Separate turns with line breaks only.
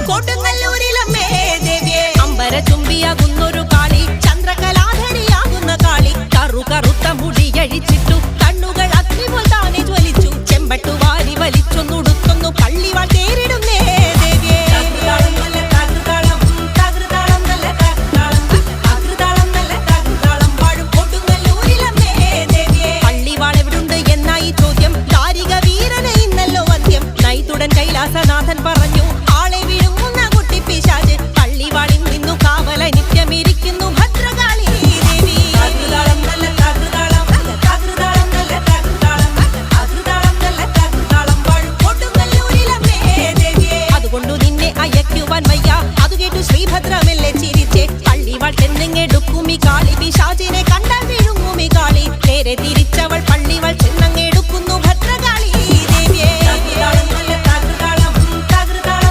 കൊടുങ്ങല്ലൂരിലമ്മേ ദേവിയെ അമ്പരചുംബിയാകുന്നൊരു കാളി ചന്ദ്രകലാധരിയാകുന്ന കാളി കറുത്ത മുടിയഴിച്ചിട്ടു കണ്ണുകൾ അഗ്നിപോൽ താനെ ജ്വലിച്ചു ചെമ്പട്ടു വാരി വലിച്ചൊന്നുടുത്തൊന്നു പള്ളിവാൾ തേരിടുന്നേ ദേവിയെ കൈലാസനാഥൻ പറഞ്ഞു ആളെ വിഴുങ്ങുന്ന കുട്ടി പിശാച് പള്ളിവാളിൽ നിന്നു കാവല നിത്യമിരിക്കുന്നു ഭദ്രകാളി ദേവി അതുകൊണ്ടു നിന്നെ അയക്കുവാൻ വയ്യ അതു കേട്ടു ശ്രീഭദ്രമെല്ലെ ചിരിച്ചേ പള്ളിവാൾ ചെന്നെടുക്കുമി കാളി പിശാചിനെ കണ്ടാൽ വിഴുങ്ങുമി കാളി നേരെ തിരിച്ചവൾ